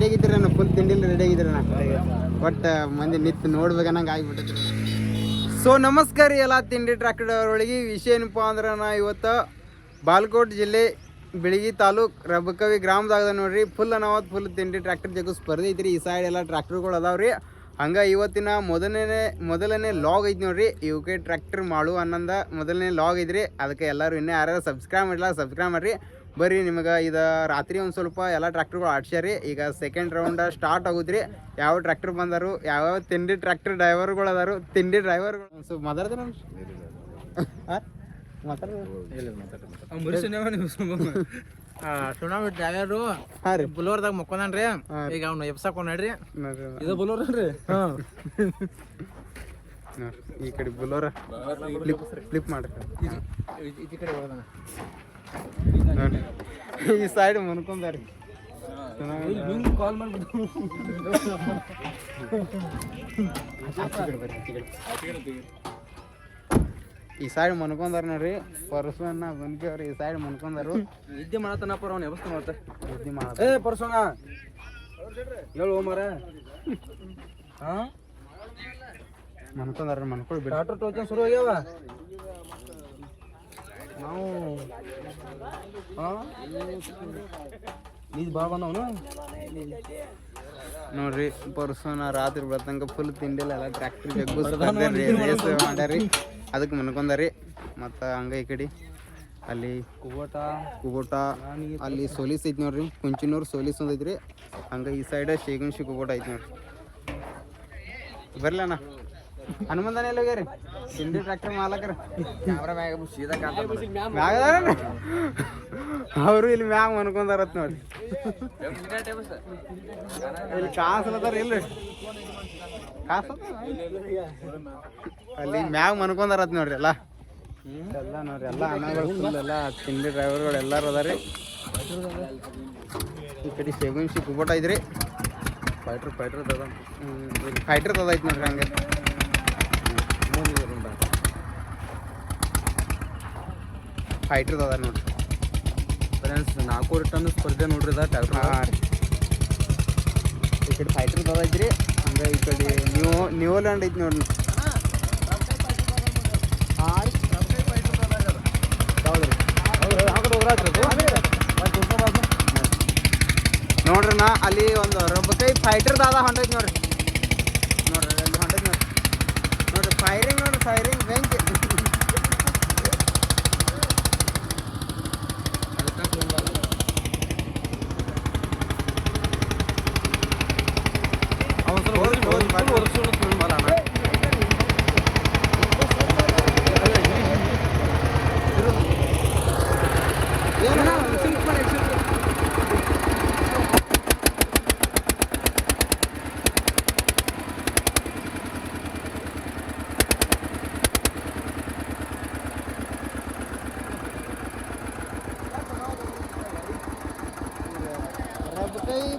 ಆಗಿದ್ರಿ full ತಿಂಡಿಲಿ ready ಆಗಿದ್ರಿ but ಮಂದಿ ನಿಂತು ನೋಡ್ಬೇಕನ್ನಂಗೆ ಆಗಿಬಿಟ್ಟಿದ್ರಿ. So ನಮಸ್ಕಾರ ರೀ ಎಲ್ಲ ತಿಂಡಿ ಟ್ರ್ಯಾಕ್ಟರ್ ಒಳಗೆ ವಿಷಯ ಏನಪ್ಪ ಅಂದ್ರೆ ನಾ ಇವತ್ತು ಬಾಲ್ಕೋಟ್ ಜಿಲ್ಲೆ ಬಿಳಗಿ ತಾಲೂಕ್ ರಬಕವಿ ಗ್ರಾಮದಾಗ ನೋಡ್ರಿ ಫುಲ್ ಫುಲ್ ತಿಂಡಿ ಟ್ರ್ಯಾಕ್ಟರ್ ಜಗ ಸ್ಪರ್ಧೆ ಐತ್ರಿ. ಈ ಸೈಡ್ ಎಲ್ಲ ಟ್ರ್ಯಾಕ್ಟರ್ಗಳು ಅದಾವ್ರಿ. ಹಂಗೆ ಇವತ್ತಿನ ಮೊದಲನೇ ಲಾಗ್ ಐತಿ ನೋಡ್ರಿ. ಇವಕ್ಕೆ ಟ್ರ್ಯಾಕ್ಟರ್ ಮಾಡು ಅನ್ನಂದ ಮೊದಲನೇ ಲಾಗ್ ಐತ್ರಿ. ಅದಕ್ಕೆ ಎಲ್ಲರೂ ಇನ್ನೂ ಯಾರು ಸಬ್ಸ್ಕ್ರೈಬ್ ಮಾಡಿಲ್ಲ ಸಬ್ಸ್ಕ್ರೈಬ್ ಮಾಡಿರಿ. ಬರ್ರಿ ನಿಮಗೆ ಇದು ರಾತ್ರಿ ಒಂದು ಸ್ವಲ್ಪ ಎಲ್ಲ ಟ್ರ್ಯಾಕ್ಟರ್ಗಳು ಆಡ್ಸ್ಯಾರಿ. ಈಗ ಸೆಕೆಂಡ್ ರೌಂಡ್ ಸ್ಟಾರ್ಟ್ ಆಗುದ್ರಿ. ಯಾವ ಟ್ರ್ಯಾಕ್ಟರ್ ಬಂದರು, ಯಾವ್ಯಾವ ತಿಂಡಿ ಟ್ರ್ಯಾಕ್ಟರ್ ಡ್ರೈವರ್ಗಳು ಅದಾರು, ತಿಂಡಿ ಡ್ರೈವರ್ಗಳು ಸ್ವಲ್ಪ ಮಾತಾಡ್ತಾರೆ ಸುನಾಮಿ ಡ್ರೈವರು ಬುಲೋರ್ದಾಗ ಮಕ್ಕೊಂಡ್ರಿ. ಈಗ ಅವ್ನು ಎಬ್ಸಾಕೊಂಡ್ ನೋಡ್ರಿ, ಇದು ಬುಲೋರ್ ಅನ್ರಿ. ಈ ಕಡೆ ಬುಲೋರ ಫ್ಲಿಪ್ ಮಾಡ್ರಿ. ಈ ಕಡೆ ಹೋಗೋಣ ನೋಡಿ ಈ ಸೈಡ್ ಮನ್ಕೊಂಡಾರಿ. ಕಾಲ್ ಮಾಡ್ಬಿಟ್ಟು ಈ ಸೈಡ್ ಮನ್ಕೊಂಡಾರ ನೋಡ್ರಿ. ಪರಸೋನ ಬಂದ್ಕೇವ್ರಿ ಈ ಸೈಡ್ ಮನ್ಕೊಂಡಾರು. ನಿದ್ದೆ ಮಾಡತನಪ್ಪ ಅವ್ನ ವ್ಯವಸ್ಥೆ ಮಾಡ್ತೆ. ನಿದ್ದೆ ಮಾಡ ಪರಸೋನ ಹೇಳು ಮಾರ. ಮನ್ಕೊಂಡಾರ ಮನ್ಕೊಳ್ ಬಿಡ. ಡಾಕ್ಟರ್ ಟೋಕನ್ ಶುರು ಆಗ್ಯಾವ. ನಾವು ನೀರು ಭಾಳ ಬಂದವನು ನೋಡ್ರಿ. ಪರ್ಸೋನ ರಾತ್ರಿ ಬರ್ತಂಗ ಫುಲ್ ತಿಂಡಿಲ್ಲ ಎಲ್ಲ ಟ್ರ್ಯಾಕ್ಟರ್ ರೇಸ್ ಮಾಡ್ಯಾರಿ. ಅದಕ್ಕೆ ಮನ್ಕೊಂಡಾರಿ. ಮತ್ತು ಹಂಗ ಈ ಕಡೆ ಅಲ್ಲಿ ಕುಬೋಟ ಅಲ್ಲಿ ಸೋಲಿಸ್ ಐತಿ ನೋಡ್ರಿ. ಕುಂಚಿನೂರು ಸೋಲಿಸ್ ಒಂದು ಐತ್ರಿ. ಹಂಗೆ ಈ ಸೈಡ್ ಶೇಗುನ್ಶಿ ಕುಬೋಟ ಐತಿ ನೋಡ್ರಿ. ಬರ್ಲಣ್ಣ ಹನುಮಂದನೇ ಎಲ್ಲ ಹೋಗ್ಯಾರಿ ತಿಂಡಿ ಟ್ರ್ಯಾಕ್ಟರ್ ಮಾಲಕರ. ಅವರು ಇಲ್ಲಿ ಮ್ಯಾಗ ಮನ್ಕೊಂಡಾರತ್ ನೋಡ್ರಿ. ಇಲ್ಲಿ ಕಾಸಲತ್ತಾರ ಇಲ್ರಿ ಕಾಸ ಅಲ್ಲಿ ಮ್ಯಾಗ ಮನ್ಕೊಂಡಾರತ್ ನೋಡ್ರಿ. ಎಲ್ಲ ನೋಡ್ರಿ ಎಲ್ಲ ಅನ್ನಗಳು ಫುಲ್ ಎಲ್ಲ ತಿಂಡಿ ಡ್ರೈವರ್ಗಳು ಎಲ್ಲಾರು ಅದಾರಿ. ಈ ಕಡೆ ಶೇಗುನ್ಶಿ ಕುಬೋಟ ಐತ್ರಿ. ಫೈಟ್ರ್ ತದ ಐತಿ ನೋಡ್ರಿ. ಹಂಗೆ ಫೈಟ್ರ್ ಅದ ನೋಡ್ರಿ. ಫ್ರೆಂಡ್ಸ್ 4 ಟನ್ ಸ್ಪರ್ಧೆ ನೋಡ್ರಿ ಅದ ಟ್ರ್ಯಾಕ್ಟರ್. ಹಾಂ ರೀ ಈ ಕಡೆ ಫೈಟ್ರ್ ಅದ ಐತ್ರಿ. ಹಂಗೆ ಈ ಕಡೆ ನ್ಯೂಲ್ಯಾಂಡ್ ಐತಿ ನೋಡ್ರಿ. ನೋಡ್ರಿ ನಾ ಅಲ್ಲಿ ಒಂದು ರೊಬ್ಬಕೈ ಫೈಟರ್ ದಾದ ಹೊಂಟೈತಿ ನೋಡ್ರಿ. ನೋಡ್ರಿ ಅಲ್ಲಿ ಹೊಂಟೈತಿ ನೋಡ್ರಿ ಫೈರಿಂಗ್ ನೋಡ್ರಿ. ಫೈರಿಂಗ್ ಬೆಂಕಿ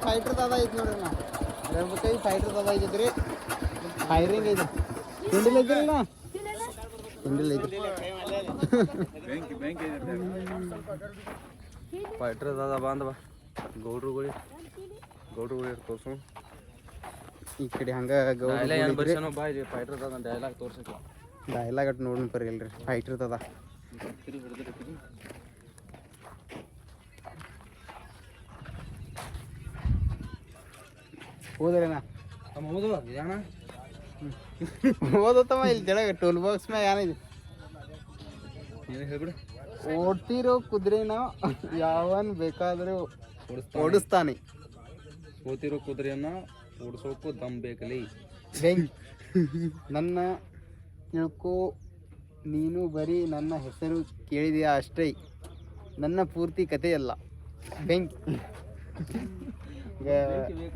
ಫೈಟರ್ ದಾದ ಐತಿ ನೋಡ್ರಿ. ನಾ ರಬ್ಬಕೈ ಫೈಟರ್ ದಾದ ಐತಿದ್ರಿ. ಫೈರಿಂಗ್ ಐತಿ. ತಿಂಡಿಲ್ ಐತಿರಲ್ಲ ತಿಂಡಿಲ್ ಐತಿ. ಫೈಟ್ರ್ ಅದ ಬಾಂಧವ ಗೌಡ್ರುಗಳು ತೋರ್ಸು. ಈ ಕಡೆ ಹಂಗೆ ಗೌಡ್ರು ಬಾಯ್ ಫೈಟ್ರ್ ಅದ ಡೈಲಾಗ್ ತೋರ್ಸಕ್ಕೆ. ಡೈಲಾಗ್ ಅಟ್ ನೋಡ್ರಿ ಬರ್ರಿ ಇಲ್ರಿ. ಫೈಟ್ರ್ ಅದ ಹೋದ್ರೇನಾ ಓದತ್ತಮ್ಮ ಇಲ್ಲಿ ಕೆಳಗೆ ಟೂಲ್ ಬಾಕ್ಸ್ ಮ್ಯಾಗ ಏನಿದೆ ಹೇಳ್ಬಿಡು. ಓಡ್ತಿರೋ ಕುದುರೆನ ಯಾವನ್ ಬೇಕಾದ್ರೆ ಓಡಿಸ್ತಾನೆ. ಓದ್ತಿರೋ ಕುದುರೆಯನ್ನ ಓಡಿಸೋಕು ದಮ್ ಬೇಕಲಿ. ನನ್ನ ತಿಳ್ಕೊ ನೀನು ಬರೀ ನನ್ನ ಹೆಸರು ಕೇಳಿದೆಯಾ ಅಷ್ಟೇ, ನನ್ನ ಪೂರ್ತಿ ಕಥೆಯಲ್ಲ. ಬೆಂಕಿ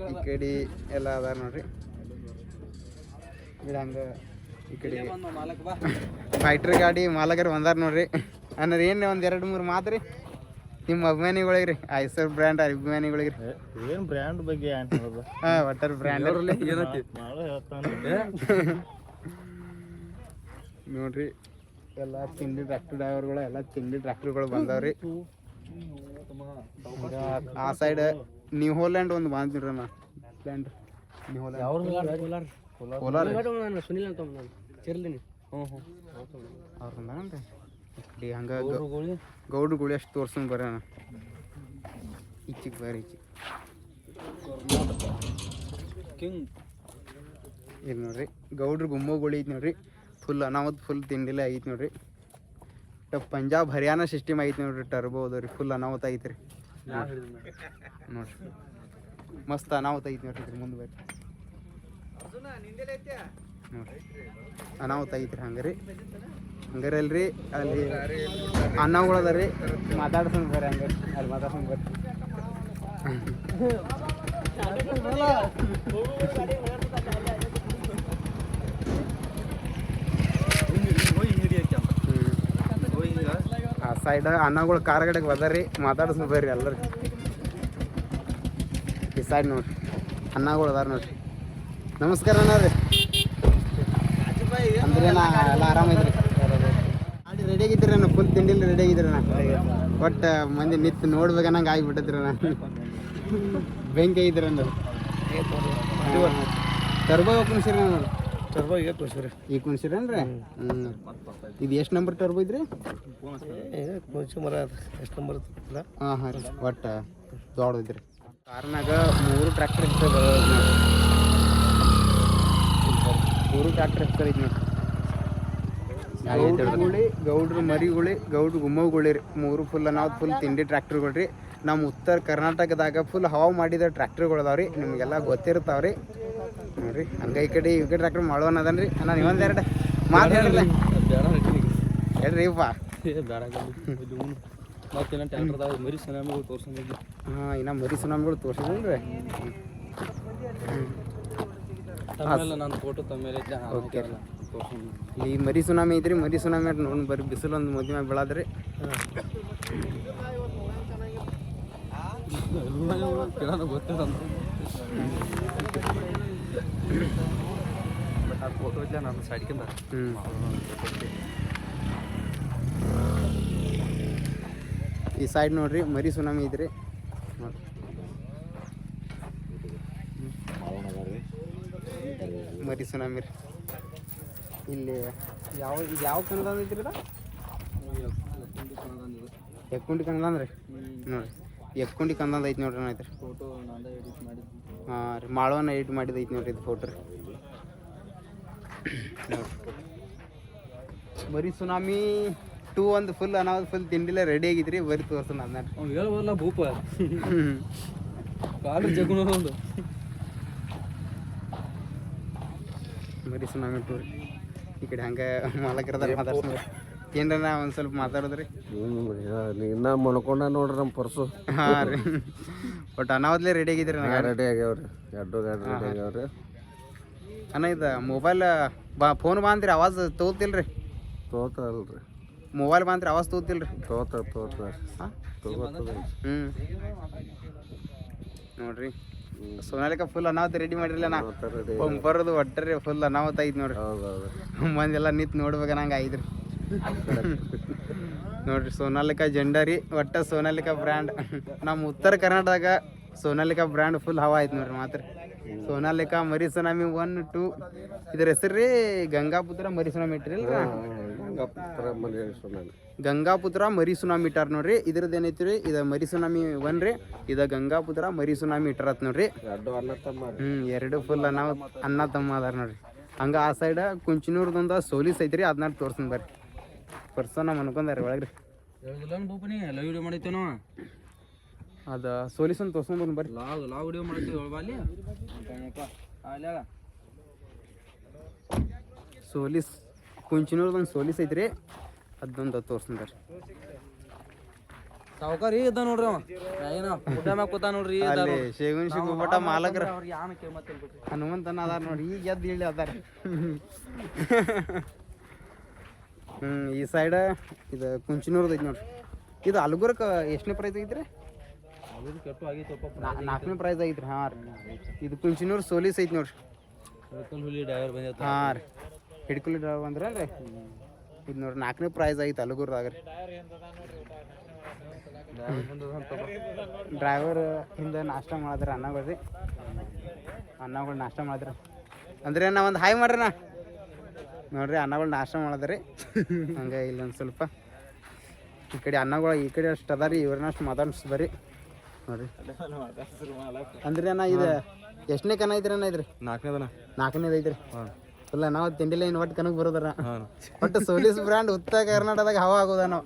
ಈ ಕಡೆ ಎಲ್ಲ ಅದಾರ ನೋಡ್ರಿ. ಹಂಗೆ ಈ ಕಡೆ ಫೈಟ್ರ್ ಗಾಡಿ ಮಾಲಕರು ಬಂದಾರ ನೋಡ್ರಿ. ಅಂದ್ರೆ ಏನು ಒಂದು 2-3 ಮಾತು ರೀ ನಿಮ್ಮ ಅಭಿಮಾನಿಗಳಿಗೆ ರೀ. ಐಸರ್ ಬ್ರ್ಯಾಂಡ್ ಅಭಿಮಾನಿಗಳಿಗೆ ಏನು ಬ್ರ್ಯಾಂಡ್ ಬಗ್ಗೆ ಹಾಂ ವಾಟರ್ ಬ್ರ್ಯಾಂಡ್ ನೋಡ್ರಿ. ಎಲ್ಲ ತಿಂಡಿ ಟ್ರ್ಯಾಕ್ಟರ್ ಡ್ರೈವರ್ಗಳು ಎಲ್ಲ ತಿಂಡಿ ಟ್ರ್ಯಾಕ್ಟರ್ಗಳು ಬಂದಾವ್ರಿ. ಆ ಸೈಡ್ ನ್ಯೂ ಹೋಲ್ಯಾಂಡ್ ಒಂದು ಬಾಂತಿರ ನಾ land new Holland Kolar Sunil ಅಂತ ಚಿರ್ಲಿನಿ ಅವ್ರು ಬಂದಾಗನ್ರಿ ಡಿ ಹಂಗೆ ಗೌಡ್ರು ಗುಳಿ ಅಷ್ಟು ತೋರ್ಸಂಗೆ ಬರೋಣ ಈಚಿಗೆ ಬರ್ರಿ ಈಚಿಗೆ ಕಿಂಗ್ ಇದು ನೋಡ್ರಿ ಗೌಡ್ರು ಗುಮ್ಮೋ ಗುಳಿ ಐತಿ ನೋಡ್ರಿ ಫುಲ್ ಅನಾವತ್ ಫುಲ್ ತಿಂಡಿಲೆ ಐತಿ ನೋಡ್ರಿ ಪಂಜಾಬ್ ಹರಿಯಾಣ ಸಿಸ್ಟಮ್ ಐತಿ ನೋಡ್ರಿ ಟರ್ಬೋ ಅದ ರೀ ಫುಲ್ ಅನಾವತ್ ಐತಿ ರೀ ನೋಡ್ರಿ ಮಸ್ತ್ ಅನಾವತ್ ಐತಿ ನೋಡ್ರಿ ಇದ್ರ ಮುಂದೆ ಬರ್ರಿ ನೋಡ್ರಿ ಅನಾವತ್ ಐತಿ ರೀ ಹಂಗಾರೆ ಅಲ್ರಿ ಅಲ್ಲಿ ಅನ್ನಗಳು ಅದ ರೀ ಮಾತಾಡ್ಸಂಗ್ ಬರ್ರಿ ಹಂಗಾರೆ ಅಲ್ಲಿ ಮಾತಾಡ್ಸಂಗ್ ಬರ್ರಿ ಆ ಸೈಡ್ ಅನ್ನಗಳು ಕಾರ್ಗಡೆಗೆ ಬದಾರಿ ಮಾತಾಡ್ಸಂಗ್ ಬರ್ರಿ ಎಲ್ಲರೂ ಈ ಸೈಡ್ ನೋಡ್ರಿ ಅನ್ನಗಳು ಅದಾರ ನೋಡ್ರಿ ನಮಸ್ಕಾರ ಅಣ್ಣ ರೀ ಅಂದ್ರೆ ನಾ ಎಲ್ಲ ಆರಾಮಿದ್ರಿ ಗಾಡಿ ರೆಡಿ ಆಗಿದ್ರಿ ನಾನು ಫುಲ್ ತಿಂಡಿಲಿ ರೆಡಿ ಆಗಿದ್ರಿ ನಾ ಒಟ್ಟು ಮಂದಿ ನಿಂತು ನೋಡ್ಬೇಕನ್ನಂಗೆ ಆಗಿಬಿಟ್ಟದ್ರಿ ನಾನು ಬೆಂಕಿ ಆಗಿದ್ರಿ ಅಂದ್ರೆ ಟರ್ಬೋ ಕುಣಿಸಿರಿ ನಾನು ಟರ್ಬೋ ಈಗ ತೋರಿಸ್ರಿ ಈಗ ಕುಣಿಸಿರೇನ್ರಿ ಇದು ಎಷ್ಟು ನಂಬರ್ ಟರ್ಬೋ ಇದ್ರಿ ಎಷ್ಟು ನಂಬರ್ ಹಾಂ ಹಾಂ ರೀ ಒಟ್ಟು ದೊಡ್ಡದಿದ್ರಿ ಕಾರ್ನಾಗ 3 ಟ್ರ್ಯಾಕ್ಟರ್ ಐತಿ ನೋಡ್ರಿ ಗೌಡ್ರು ಮರಿಗುಳಿ ಗೌಡ್ರು ಗುಮ್ಮಗುಳಿ ರೀ 3 ಫುಲ್ ನಾವು ಫುಲ್ ತಿಂಡಿ ಟ್ರ್ಯಾಕ್ಟರ್ಗಳು ರೀ ನಮ್ಮ ಉತ್ತರ ಕರ್ನಾಟಕದಾಗ ಫುಲ್ ಹವಾ ಮಾಡಿದ ಟ್ರ್ಯಾಕ್ಟರ್ಗಳು ಅದಾವ ರೀ ನಿಮಗೆಲ್ಲ ಗೊತ್ತಿರ್ತಾವ ರೀ ನೋಡಿರಿ ಹಂಗೆ ಈ ಕಡೆ ಟ್ರ್ಯಾಕ್ಟರ್ ಮಾಡೋಣ ಅದನ್ರಿ ಅಣ್ಣ ನೀವೊಂದೆರಡು ಮಾತು ಹೇಳಿಲ್ಲ ಹೇಳ್ರಿ ಇಪ್ಪ ಮರಿ ಸುನಾಮಿಗಳು ತೋರ್ಸಂಗಿಲ್ಲ ಹಾಂ ಇನ್ನು ಮರಿ ಸುನಾಮಿಗಳು ತೋರಿಸಿದ್ರಿ ನಾನು ಫೋಟೋ ತಮ್ಮೇಲೆ ಓಕೆ ಇಲ್ಲಿ ಮರಿ ಸುನಾಮಿ ಐತ್ರಿ ಮರಿ ಸುನಾಮಿ ನೋಡಿ ಬರ್ರಿ ಬಿಸಿಲು ಒಂದು ಮದುವೆ ಮ್ಯಾಗ ಬೆಳದ್ರಿ ಗೊತ್ತಿಲ್ಲ ಫೋಟೋ ಇಲ್ಲ ನಾನು ಸೈಡ್ಕಿಂದ ಈ ಸೈಡ್ ನೋಡ್ರಿ ಮರಿ ಸುನಾಮಿ ಐತ್ರಿ ಮರಿ ಸುನಾಮಿ ರೀ ಇಲ್ಲಿ ಯಾವ ಕನ್ನಡ ಐತ್ರಿ ಎಕ್ಕುಂಡಿ ಕನ್ನಡ ಅಂದ್ರಿ ನೋಡ್ರಿ ಎಕ್ಕುಂಡಿ ಕನ್ನಡ ಐತಿ ನೋಡ್ರಿ ಐತ್ರಿ ಫೋಟೋ ನಾನು ಎಡಿಟ್ ಮಾಡಿದ್ದು ಹಾಂ ರೀ ಮಾಳವನ್ನ ಎಡಿಟ್ ಮಾಡಿದೈತಿ ನೋಡ್ರಿ ಇದು ಫೋಟೋ ರೀ ಮರಿ ಸುನಾಮಿ 2 ಒಂದು ಫುಲ್ ಅನಾವತ್ ಫುಲ್ ತಿಂಡಿಲ್ಲ ರೆಡಿ ಆಗಿದ್ರಿ ಬರೀ ತೋರ್ಸೋಣ ಅದನ್ನ ಅವ್ನು ಹೇಳಬಲ್ಲ ಭೂಪ ಕಾಲು ಜಗುಣ ಒಂದು ಮರಿ ಸುನಾಮಿ 2 ರೀ ಈ ಕಡೆ ಹಂಗೆ ಮಾಲಕರದಾರ ಮಾತಾಡ್ಸ್ರಿ ಏನ್ರ ಒಂದು ಸ್ವಲ್ಪ ಮಾತಾಡೋದ್ರಿ ಇನ್ನ ಮಲ್ಕೊಂಡ ನೋಡ್ರಿ ನಮ್ಮ ಪರ್ಸು ಹಾಂ ರೀ ಬಟ್ ಅನಾವತ್ಲೇ ರೆಡಿ ಆಗಿದ್ರಿ ರೆಡಿ ಆಗ್ಯಾವ್ರಿ ಎರಡು ಗಾಡಿ ರೆಡಿ ಆಗ್ಯಾವ್ರಿ ಅಣ್ಣ ಇದು ಮೊಬೈಲ್ ಫೋನ್ ಬಂದ್ರಿ ಆವಾಜ್ ತಗೋತಿಲ್ರಿ ತೋತಲ್ರಿ ಮೊಬೈಲ್ ಬಂದ್ರಿ ಆವಾಜ್ ತಗೋತಿಲ್ರಿ ತೋತ ಹಾಂ ನೋಡ್ರಿ ಸೋನಾಲಿಕ ಫುಲ್ ಅನಾವತ್ ರೆಡಿ ಮಾಡಿರಲ್ಲ ನಾ ಬರೋದು ಒಟ್ಟರೆ ಫುಲ್ ಅನಾವತ್ ಐತಿ ನೋಡ್ರಿ ಮಂದೆಲ್ಲ ನಿಂತು ನೋಡ್ಬೇಕನ್ನಂಗೆ ಐತ್ರಿ ನೋಡ್ರಿ ಸೋನಾಲಿಕಾ ಜೆಂಡಾ ರೀ ಒಟ್ಟ ಸೋನಾಲಿಕಾ ಬ್ರ್ಯಾಂಡ್ ನಮ್ಮ ಉತ್ತರ ಕರ್ನಾಟಕ ಸೋನಾಲಿಕಾ ಬ್ರ್ಯಾಂಡ್ ಫುಲ್ ಹವಾ ಐತಿ ನೋಡ್ರಿ ಮಾತ್ರ ಸೋನಾಲಿಕಾ ಮರಿ ಸುನಾಮಿ 1 2 ಇದ್ರ ಹೆಸರು ರೀ ಗಂಗಾಪುತ್ರ ಮರಿ ಸುನಾಮಿ ಇಟ್ಟಿರಲ್ರಿ ಗಂಗಾಪುತ್ರ ಮರಿ ಸುನಾಮಿ ಇಟ್ಟಾರ ನೋಡ್ರಿ ಇದ್ರದ್ದು ಏನೈತಿ ರೀ ಇದು ಮರಿ ಸುನಾಮಿ 1 ರೀ ಇದು ಗಂಗಾಪುತ್ರ ಮರಿ ಸುನಾಮಿ ಇಟ್ಟಾರತ್ ನೋಡ್ರಿ ಎರಡು ಫುಲ್ ಅಣ್ಣ ತಮ್ಮ ಅದಾರ ನೋಡ್ರಿ ಹಂಗ ಆ ಸೈಡ್ ಕುಂಚಿನೂರ್ದೊಂದು ಸೋಲಿಸ್ ಐತ್ರಿ ಅದನ್ನ ತೋರ್ಸನ್ ಬರ್ರಿ ಪರ್ಸನ ಅನ್ಕೊಂಡಾರಿ ಒಳಗ್ರಿ ವಿಡಿಯೋ ಮಾಡೈತೇನೋ ಅದು ಸೋಲಿಸ್ ಅಂತ ತೋರ್ಸ್ಕೊಂಡ್ ಬರ್ರಿ ಲಾಗ್ ವಿಡಿಯೋ ಮಾಡೈತಿ ಸೋಲಿಸ್ ಕುಂಚಿನೂರ್ದೊಂದು ಸೋಲಿಸ್ ಐತ್ರಿ ಅದೊಂದು ತೋರ್ಸನ್ ಬರ್ರಿ ಸಾವುಕಾರ ಇದ್ದ ನೋಡ್ರಿ ಅವ ಏನ ಊಟ ಮ್ಯಾಗ ಕೂತ ನೋಡ್ರಿ ಅಲ್ಲಿ ಶೇಗುನ್ ಶಿಗುಬಟ ಮಾಲಕರ ಹನುಮಂತನ ಅದಾರ ನೋಡಿ ಈಗ ಎದ್ದು ಹೇಳಿ ಅದಾರ ಈ ಸೈಡ್ ಇದು ಕುಂಚಿನೂರ್ದು ಐತಿ ನೋಡ್ರಿ ಇದು ಅಲ್ಗುರ್ಕ ಎಷ್ಟನೇ ಪ್ರೈಸ್ ಐತ್ರಿ 4ನೇ ಪ್ರೈಸ್ ಐತ್ರಿ ಹಾಂ ರೀ ಇದು ಕುಂಚಿನೂರು ಸೋಲಿಸ್ ಐತಿ ನೋಡ್ರಿ ಹಾಂ ರೀ ಹಿಡ್ಕುಲಿ ಡ್ರೈವರ್ ಬಂದ್ರಲ್ರಿ ಇದು ನೋಡ್ರಿ 4ನೇ ಪ್ರೈಸ್ ಐತಿ ಅಲ್ಗುರ್ದಾಗ ರೀ ಡ್ರೈವರ್ ಹಿಂದೆ ನಾಷ್ಟ ಮಾಡಿದ್ರೆ ಅನ್ನಗಳು ರೀ ಅನ್ನಗಳು ನಾಷ್ಟ ಮಾಡಿದ್ರೆ ಅಂದ್ರೆ ನಾ ಒಂದು ಹಾಯ್ ಮಾಡ್ರಣ್ಣ ನೋಡ್ರಿ ಅನ್ನಗಳು ನಾಷ್ಟ ಮಾಡಿದ್ರಿ ಹಂಗೆ ಇಲ್ಲೊಂದು ಸ್ವಲ್ಪ ಈ ಕಡೆ ಅನ್ನಗಳು ಈ ಕಡೆ ಅಷ್ಟು ಅದ ರೀ ಇವ್ರನ್ನಷ್ಟು ಮಾತಾಡ್ಸ್ಬರಿ ನೋಡ್ರಿ ಅಂದ್ರೆ ಅಣ್ಣ ಇದು ಎಷ್ಟನೇ ಕನ ಐತ್ರಿ ಅಣ್ಣ ಇದ್ರಿ ನಾಲ್ಕನೇದು ಐತ್ರಿ ಇಲ್ಲ ನಾವು ತಿಂಡಿಲ್ಲ ಇನ್ನು ಒಟ್ಟು ಕನಕ್ ಬರೋದರ ಒಟ್ಟು ಸೋಲಿಸ್ ಬ್ರ್ಯಾಂಡ್ ಉತ್ತರ ಕರ್ನಾಟಕದಾಗ ಹವಾ ಆಗೋದ ನಾವು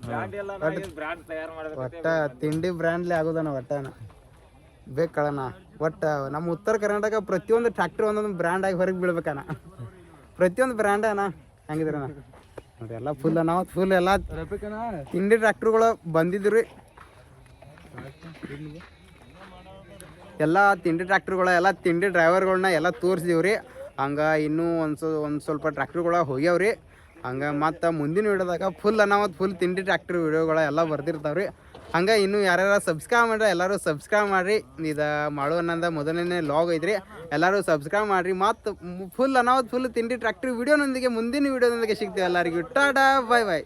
ಒಟ್ಟ ತಿಂಡಿ ಬ್ರ್ಯಾಂಡ್ಲಿ ಆಗೋದ ನಾವು ಒಟ್ಟನ ಬೇಕು ಕಳಣ ಒಟ್ಟು ನಮ್ಮ ಉತ್ತರ ಕರ್ನಾಟಕ ಪ್ರತಿಯೊಂದು ಟ್ರ್ಯಾಕ್ಟರ್ ಒಂದೊಂದು ಬ್ರ್ಯಾಂಡ್ ಆಗಿ ಹೊರಗೆ ಬೀಳ್ಬೇಕಣ್ಣ ಪ್ರತಿಯೊಂದು ಬ್ರ್ಯಾಂಡ್ ಅಣ್ಣ ಹೆಂಗಿದ್ರಣ್ಣ ನೋಡಿ ಎಲ್ಲ ಫುಲ್ ನಾವು ಫುಲ್ ಎಲ್ಲ ತಿಂಡಿ ಟ್ರ್ಯಾಕ್ಟರ್ಗಳು ಬಂದಿದ್ರು ಎಲ್ಲ ತಿಂಡಿ ಟ್ರ್ಯಾಕ್ಟರ್ಗಳ ಎಲ್ಲ ತಿಂಡಿ ಡ್ರೈವರ್ಗಳನ್ನ ಎಲ್ಲ ತೋರಿಸಿದೀವ್ರಿ ಹಂಗೆ ಇನ್ನೂ ಒಂದು ಸ್ವಲ್ಪ ಟ್ರ್ಯಾಕ್ಟರ್ಗಳ ಹೋಗ್ಯಾವ್ರಿ ಹಂಗೆ ಮತ್ತು ಮುಂದಿನ ವಿಡಿಯೋದಾಗ ಫುಲ್ ಅನಾವತ್ತು ಫುಲ್ ತಿಂಡಿ ಟ್ರ್ಯಾಕ್ಟರ್ ವಿಡಿಯೋಗಳ ಎಲ್ಲ ಬರ್ತಿರ್ತಾವ್ರಿ ಹಂಗೆ ಇನ್ನೂ ಯಾರ್ಯಾರು ಸಬ್ಸ್ಕ್ರೈಬ್ ಮಾಡ್ರಿ ಎಲ್ಲರೂ ಸಬ್ಸ್ಕ್ರೈಬ್ ಮಾಡಿರಿ ಇದು ಮಾಡುವನ್ನಂದ ಮೊದಲನೇ ಲಾಗ್ ಐತ್ರಿ ಎಲ್ಲರೂ ಸಬ್ಸ್ಕ್ರೈಬ್ ಮಾಡಿರಿ ಮತ್ತು ಫುಲ್ ಅನಾವತ್ತು ಫುಲ್ ತಿಂಡಿ ಟ್ರ್ಯಾಕ್ಟರ್ ವಿಡಿಯೋನೊಂದಿಗೆ ಮುಂದಿನ ವಿಡಿಯೋದೊಂದಿಗೆ ಸಿಗ್ತೀವಿ ಎಲ್ಲರಿಗೂ ಟಾಟಾ ಬಾಯ್ ಬಾಯ್